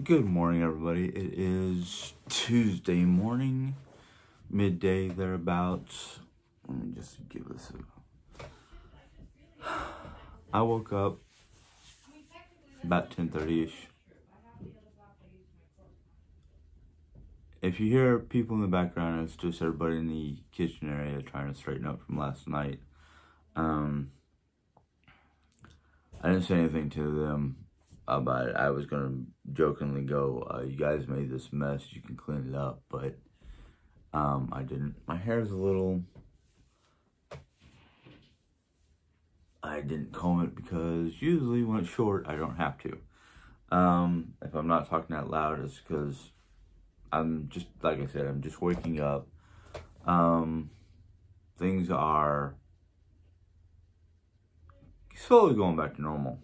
Good morning, everybody. It is Tuesday morning, midday thereabouts. Let me just give this I woke up about 10:30ish. If you hear people in the background, it's just everybody in the kitchen area trying to straighten up from last night. I didn't say anything to them about it. I was gonna jokingly go, "You guys made this mess. You can clean it up," but I didn't. My hair is a little. I didn't comb it because usually when it's short, I don't have to. If I'm not talking that loud, it's because I'm just, like I said, I'm just waking up. Things are slowly going back to normal.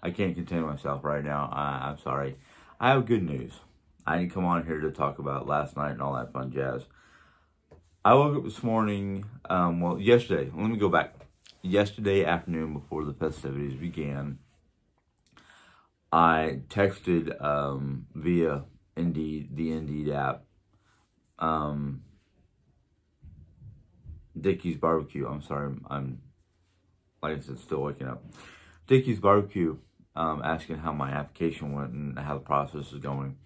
I can't contain myself right now. I'm sorry. I have good news. I didn't come on here to talk about last night and all that fun jazz. I woke up this morning, yesterday. Let me go back. Yesterday afternoon, before the festivities began, I texted via Indeed, the Indeed app, Dickey's Barbecue. I'm sorry, I'm like I said, still waking up. Dickey's Barbecue, asking how my application went and how the process is going.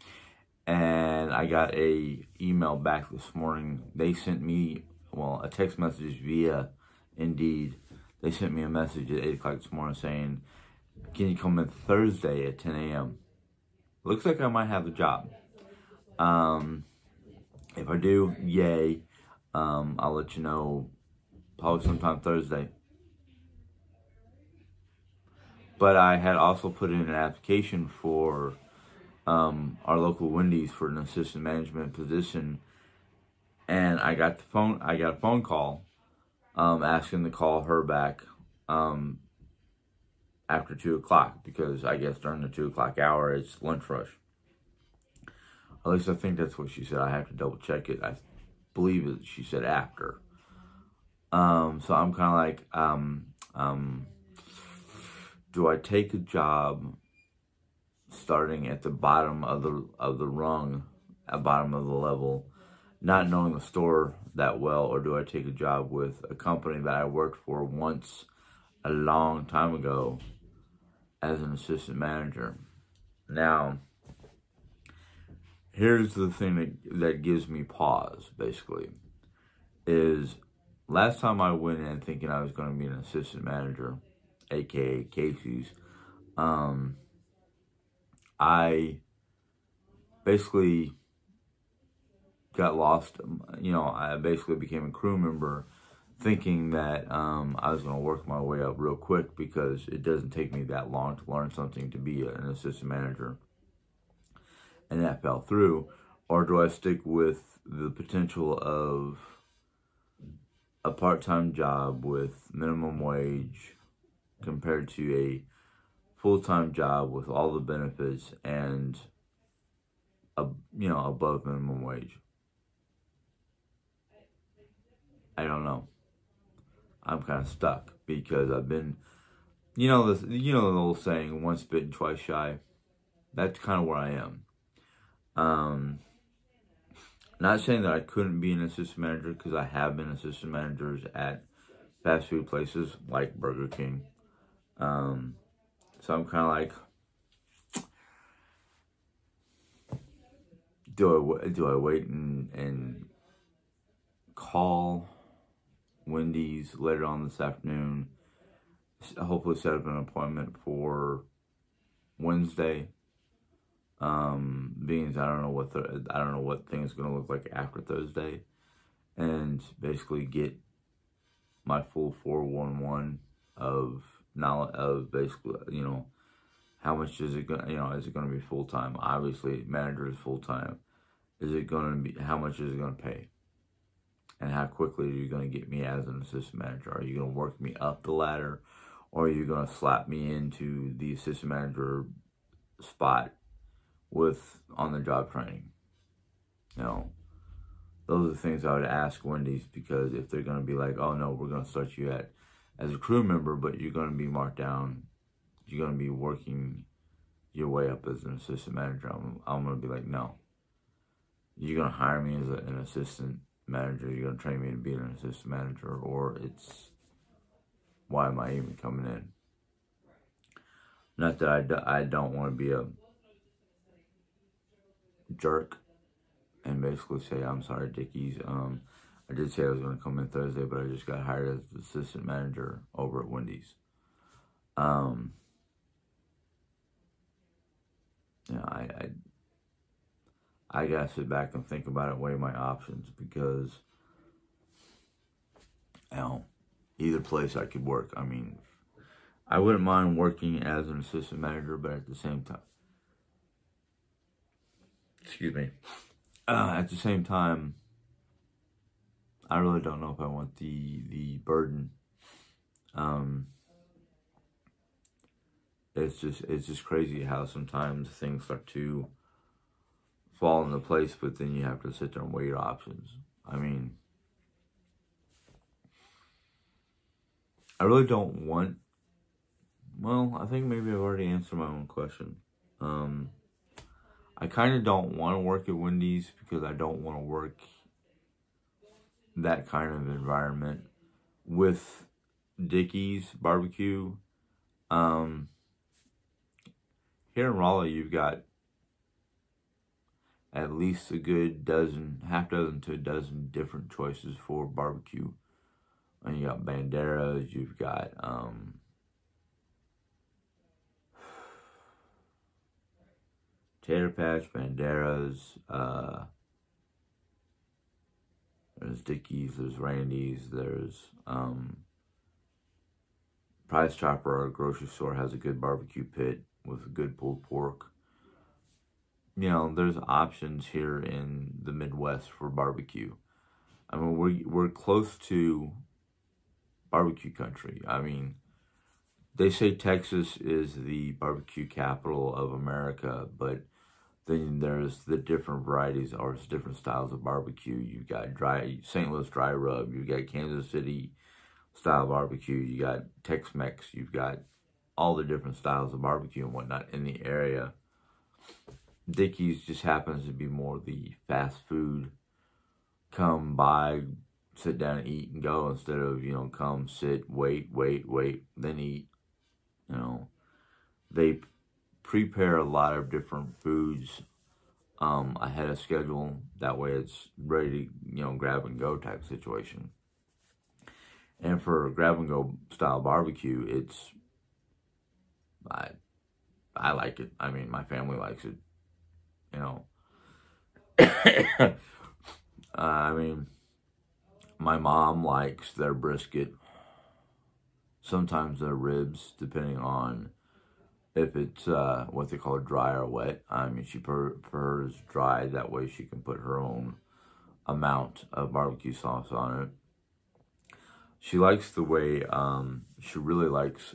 And I got a email back this morning. They sent me, a text message via Indeed. They sent me a message at 8 o'clock this morning saying, "Can you come in Thursday at 10 a.m.? Looks like I might have the job. If I do, yay. I'll let you know probably sometime Thursday." But I had also put in an application for our local Wendy's for an assistant management position, and I got a phone call asking to call her back after 2 o'clock, because I guess during the 2 o'clock hour it's lunch rush. At least I think that's what she said. I have to double check it. I believe that she said after. So I'm kind of like, do I take a job starting at the bottom of the rung, at bottom of the level, not knowing the store that well, or do I take a job with a company that I worked for once a long time ago as an assistant manager? Now, here's the thing that gives me pause, basically, is last time I went in thinking I was going to be an assistant manager, aka Casey's, I basically got lost. I basically became a crew member thinking that I was going to work my way up real quick, because it doesn't take me that long to learn something to be an assistant manager. And that fell through. Or do I stick with the potential of a part-time job with minimum wage compared to a full-time job with all the benefits and above minimum wage? I don't know. I'm kind of stuck, because I've been, the old saying, once bitten, twice shy. That's kind of where I am. Not saying that I couldn't be an assistant manager, because I have been assistant managers at fast food places like Burger King. So I'm kind of like, do I wait and call Wendy's later on this afternoon, hopefully set up an appointment for Wednesday, being as I don't know what things gonna look like after Thursday, and basically get my full 411 of knowledge of basically, how much is it gonna, is it gonna be full time? Obviously, manager is full time. How much is it gonna pay? And how quickly are you going to get me as an assistant manager? Are you going to work me up the ladder, or are you going to slap me into the assistant manager spot with on-the-job training? Those are the things I would ask Wendy's, because if they're going to be like, "Oh no, we're going to start you as a crew member, but you're going to be marked down you're going to be working your way up as an assistant manager. I'm going to be like, no. You're going to hire me as an assistant manager. You're going to train me to be an assistant manager, or it's, why am I even coming in? Not that I don't want to be a jerk and basically say, I'm sorry, Dickies. I did say I was going to come in Thursday, but I just got hired as the assistant manager over at Wendy's. You know, I gotta sit back and think about it, weigh my options, because, you know, either place I could work. I mean, I wouldn't mind working as an assistant manager, but at the same time, at the same time, I really don't know if I want the burden. It's just crazy how sometimes things start to fall into place, but then you have to sit there and weigh your options. I mean, I really don't want, well, I think maybe I've already answered my own question. I kind of don't want to work at Wendy's because I don't want to work that kind of environment with Dickies barbecue. Here in Raleigh, you've got at least a good half dozen to a dozen different choices for barbecue. And you got Banderas, you've got Tater Patch, Banderas, there's Dickies, there's Randy's, there's Price Chopper, our grocery store, has a good barbecue pit with a good pulled pork. You know, there's options here in the Midwest for barbecue. I mean, we're close to barbecue country. I mean, they say Texas is the barbecue capital of America, but then there's the different varieties or different styles of barbecue. You've got St. Louis dry rub, you've got Kansas City style barbecue, you got Tex-Mex, you've got all the different styles of barbecue and whatnot in the area. Dickies just happens to be more the fast food, come by, sit down and eat and go, instead of, you know, come, sit, wait, then eat. You know, they prepare a lot of different foods ahead of schedule. That way it's ready to, you know, grab and go type situation. And for grab and go style barbecue, it's, I like it. I mean, my family likes it. You know, I mean, my mom likes their brisket, sometimes their ribs, depending on if it's what they call dry or wet. I mean, she prefers dry, that way she can put her own amount of barbecue sauce on it. She likes the way, she really likes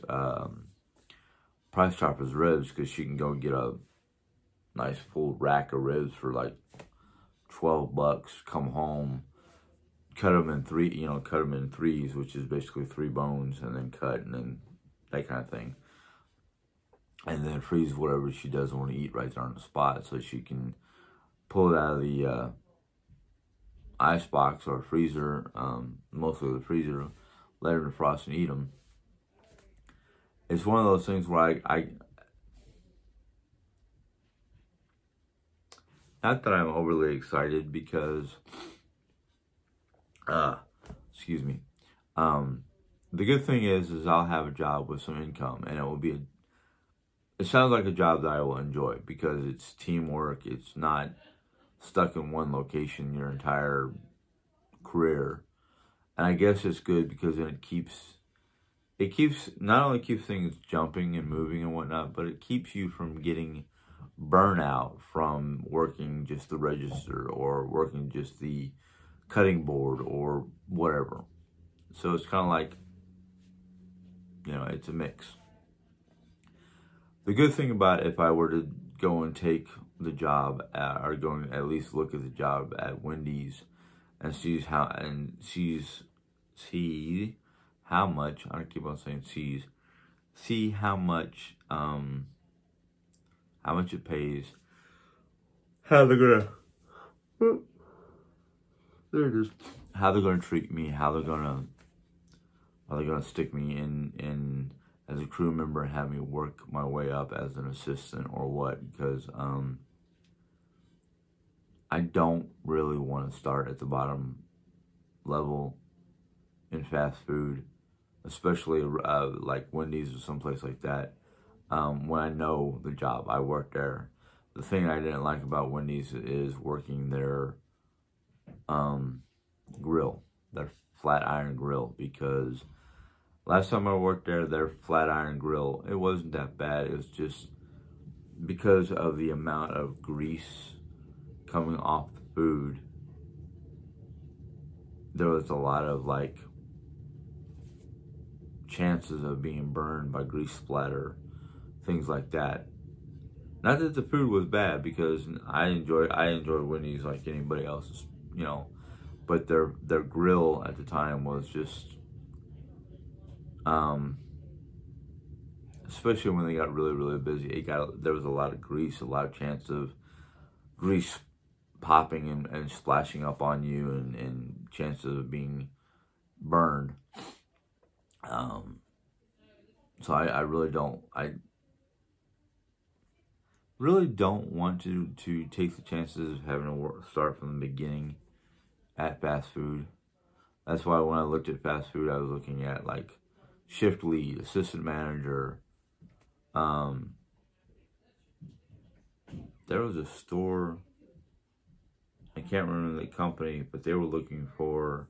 Price Chopper's ribs, because she can go get a nice full rack of ribs for like $12, come home, cut them in threes, which is basically 3 bones, and then cut, and then that kind of thing. And then freeze whatever she doesn't want to eat right there on the spot, so she can pull it out of the ice box or freezer, mostly the freezer, let her defrost and eat them. It's one of those things where I not that I'm overly excited, because, excuse me. The good thing is I'll have a job with some income, and it sounds like a job that I will enjoy, because it's teamwork. It's not stuck in one location your entire career. And I guess it's good because then not only keeps things jumping and moving and whatnot, but it keeps you from getting burnout from working just the register or working just the cutting board or whatever. So it's kind of like, you know, it's a mix. The good thing about if I were to go and take the job or go and at least look at the job at Wendy's and see how much, I keep on saying see how much it pays, how they're gonna, there it is, how they're gonna treat me, how they're gonna stick me in as a crew member and have me work my way up as an assistant or what, because I don't really want to start at the bottom level in fast food, especially like Wendy's or someplace like that. When I know the job, I worked there. The thing I didn't like about Wendy's is working their grill, their flat iron grill, because last time I worked there, their flat iron grill, it wasn't that bad. It was just because of the amount of grease coming off the food, there was a lot of like chances of being burned by grease splatter, things like that. Not that the food was bad, because I enjoy Wendy's like anybody else's, you know, but their grill at the time was just, especially when they got really busy, there was a lot of grease, a lot of chance of grease popping and splashing up on you, and chances of being burned. So I really don't want to take the chances of having to start from the beginning at fast food. That's why when I looked at fast food, I was looking at like shift lead, assistant manager. There was a store, I can't remember the company, but they were looking for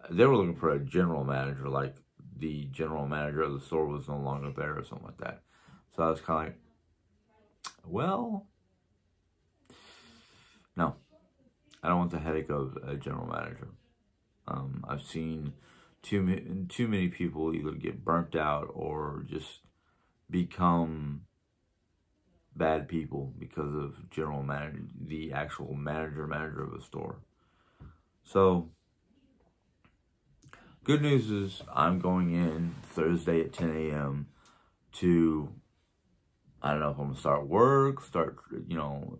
a general manager, like the general manager of the store was no longer there or something like that. So I was kind of like, well, no, I don't want the headache of a general manager. I've seen too many people either get burnt out or just become bad people because of the actual manager of a store. So good news is I'm going in Thursday at 10 a.m. to, I don't know if I'm gonna start work,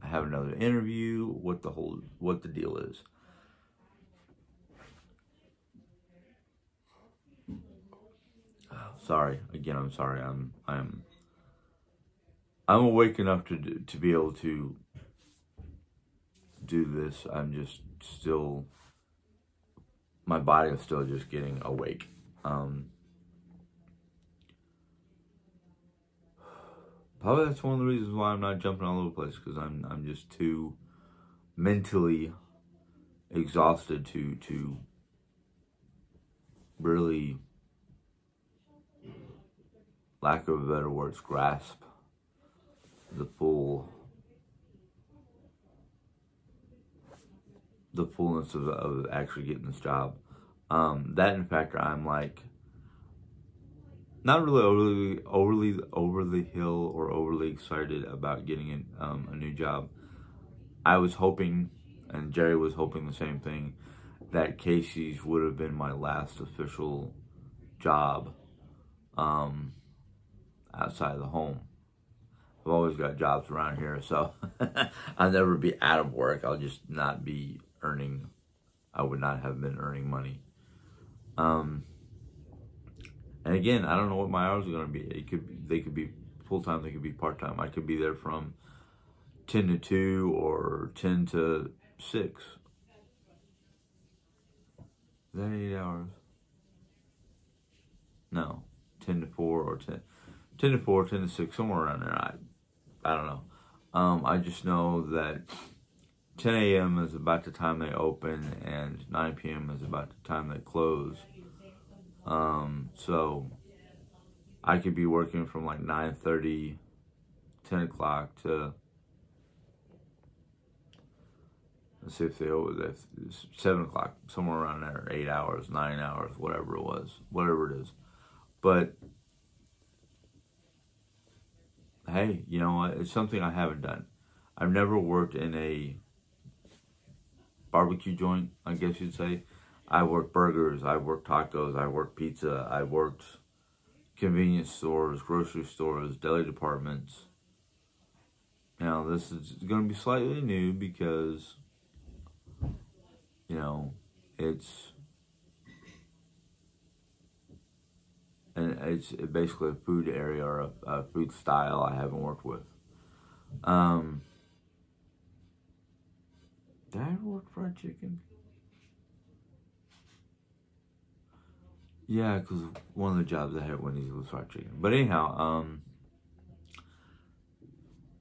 have another interview, what the deal is. Sorry, again, I'm sorry. I'm awake enough to be able to do this. I'm just still, my body is still just getting awake. Probably that's one of the reasons why I'm not jumping all over the place, because I'm just too mentally exhausted to really, lack of better words, grasp the fullness of actually getting this job. That in fact, I'm like not really over the hill or overly excited about getting a new job. I was hoping, and Jerry was hoping the same thing, that Casey's would have been my last official job outside of the home. I've always got jobs around here, so I'll never be out of work. I'll just not be earning. I would not have been earning money. And again, I don't know what my hours are going to be. They could be full-time, they could be part-time. I could be there from 10 to 2 or 10 to 6. Is that 8 hours? No, 10 to 4 or 10 to 4, 10 to 6, somewhere around there. I don't know. I just know that 10 a.m. is about the time they open and 9 p.m. is about the time they close. So I could be working from like 9:30, 10 o'clock to, let's see if they open, 7 o'clock, somewhere around there, 8 hours, 9 hours, whatever it is. But hey, you know what? It's something I haven't done. I've never worked in a barbecue joint, I guess you'd say. I worked burgers, I worked tacos, I worked pizza, I worked convenience stores, grocery stores, deli departments. Now, this is going to be slightly new because, you know, it's basically a food area or a food style I haven't worked with. Did I ever work fried chicken? Yeah, because one of the jobs I had at Wendy's was fried chicken. But anyhow,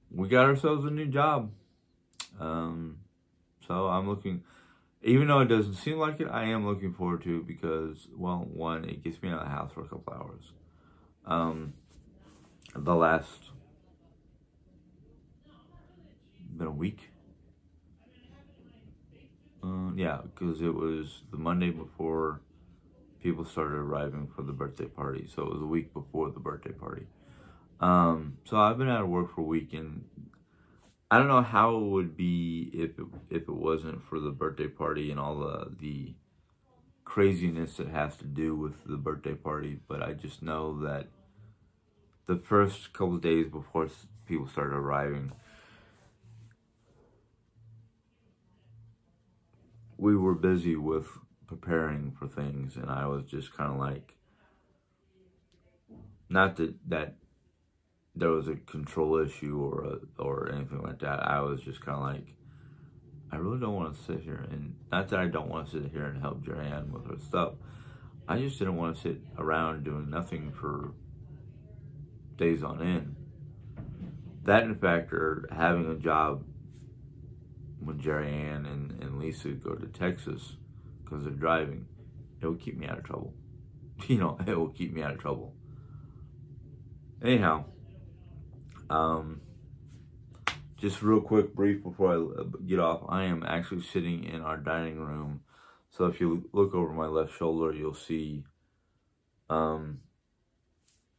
we got ourselves a new job. So I'm looking, even though it doesn't seem like it, I am looking forward to it because, well, one, it gets me out of the house for a couple hours. The last, been a week. Yeah, because it was the Monday before people started arriving for the birthday party. So it was a week before the birthday party. So I've been out of work for a week, and I don't know how it would be if it wasn't for the birthday party and all the craziness that has to do with the birthday party. But I just know that the first couple of days before people started arriving, we were busy with preparing for things, and I was just kind of like, not that there was a control issue or anything like that. I was just kind of like, I really don't want to sit here, and not that I don't want to sit here and help Jerrianne with her stuff. I just didn't want to sit around doing nothing for days on end. That, in fact, or having a job when Jerrianne and Lisa go to Texas because they're driving, it will keep me out of trouble. You know, it will keep me out of trouble. Anyhow, just real quick, brief before I get off, I am actually sitting in our dining room. So if you look over my left shoulder, you'll see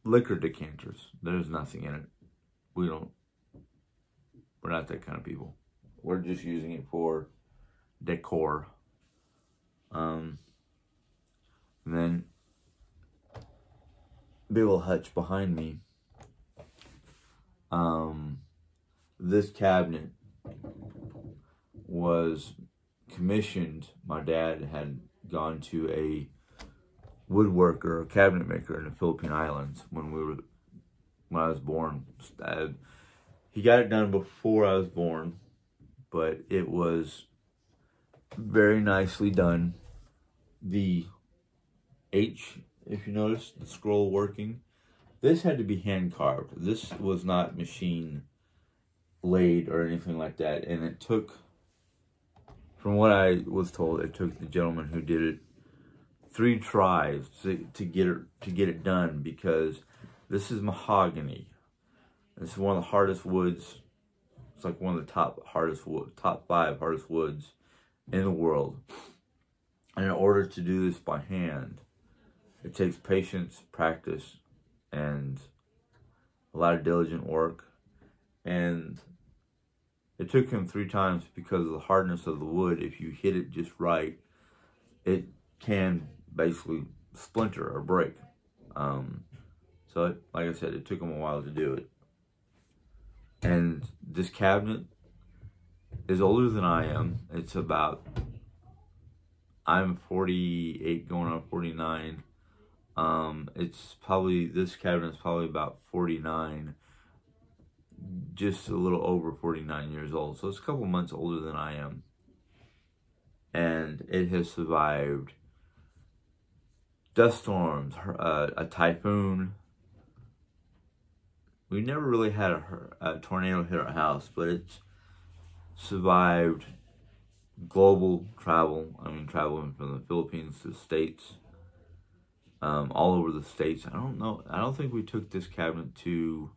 liquor decanters. There's nothing in it. We're not that kind of people. We're just using it for decor. And then big old hutch behind me. This cabinet was commissioned. My dad had gone to a woodworker, a cabinet maker in the Philippine Islands when I was born. He got it done before I was born, but it was very nicely done. The H, if you notice, the scroll working, this had to be hand carved. This was not machine laid or anything like that. And it took, from what I was told, it took the gentleman who did it 3 tries to get it done, because this is mahogany. This is one of the hardest woods. It's like one of the top 5 hardest woods in the world. And in order to do this by hand, it takes patience, practice, and a lot of diligent work. And it took him 3 times because of the hardness of the wood. If you hit it just right, it can basically splinter or break. So like I said, it took him a while to do it. And this cabinet is older than I am. It's about, I'm 48 going on 49. This cabinet is probably about 49, just a little over 49 years old. So it's a couple months older than I am. And it has survived dust storms, a typhoon. We never really had a tornado hit our house, but it's survived global travel. I mean, traveling from the Philippines to the States, all over the States. I don't know. I don't think we took this cabinet to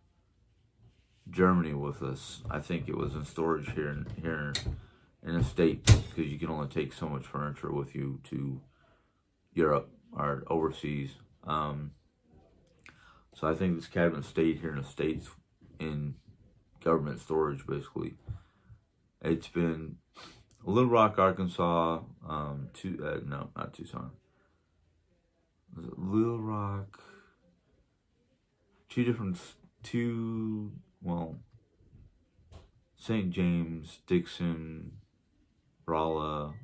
Germany with us. I think it was in storage here in the States, because you can only take so much furniture with you to Europe or overseas. So I think this cabinet stayed here in the States in government storage, basically. It's been Little Rock, Arkansas, no, not Tucson. Was it Little Rock? St. James, Dixon, Rolla,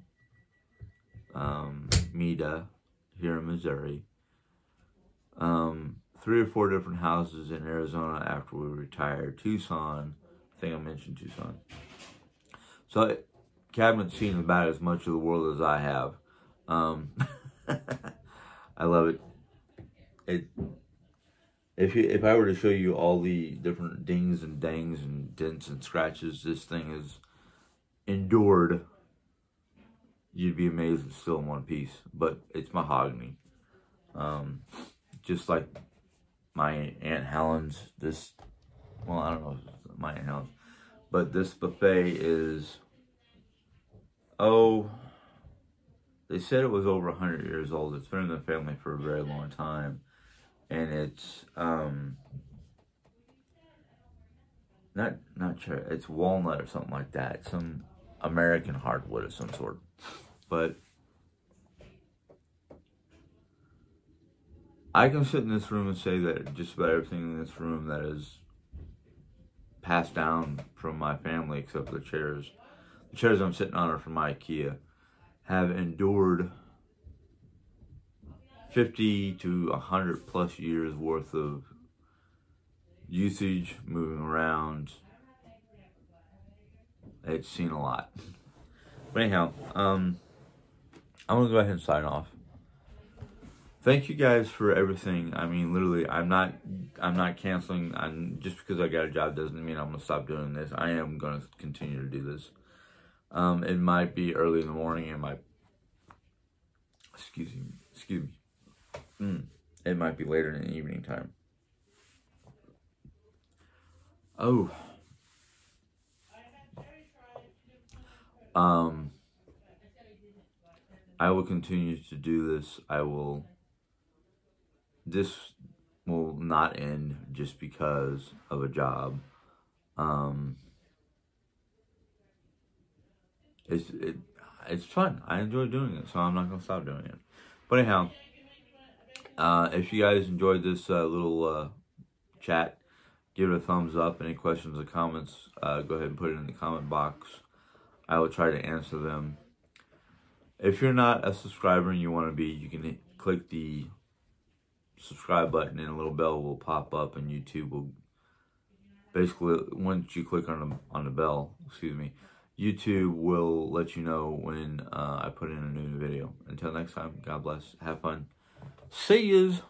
Meda, here in Missouri. 3 or 4 different houses in Arizona after we retired. Tucson, I think I mentioned Tucson. So, cabinet's seen about as much of the world as I have. I love it. If I were to show you all the different dings and dangs and dents and scratches this thing has endured, you'd be amazed it's still in one piece. But it's mahogany. Just like my Aunt Helen's, I don't know if it's my Aunt Helen's, but this buffet is, they said it was over 100 years old. It's been in the family for a very long time. And it's, not cherry, it's walnut or something like that. Some American hardwood of some sort. But I can sit in this room and say that just about everything in this room that is passed down from my family, except for the chairs I'm sitting on are from IKEA, have endured 50 to 100 plus years worth of usage, moving around. It's seen a lot. But anyhow, I'm gonna go ahead and sign off. Thank you guys for everything. I mean, literally, I'm not canceling. Just because I got a job doesn't mean I'm gonna stop doing this. I am gonna continue to do this. It might be early in the morning. It might, excuse me. It might be later in the evening time. I will continue to do this. This will not end just because of a job. It's fun. I enjoy doing it, so I'm not gonna stop doing it. But anyhow, if you guys enjoyed this little chat, give it a thumbs up. Any questions or comments, go ahead and put it in the comment box. I will try to answer them. If you're not a subscriber and you want to be, you can click the subscribe button and a little bell will pop up, and YouTube will basically, once you click on the bell, YouTube will let you know when I put in a new video. Until next time, God bless. Have fun. See yous.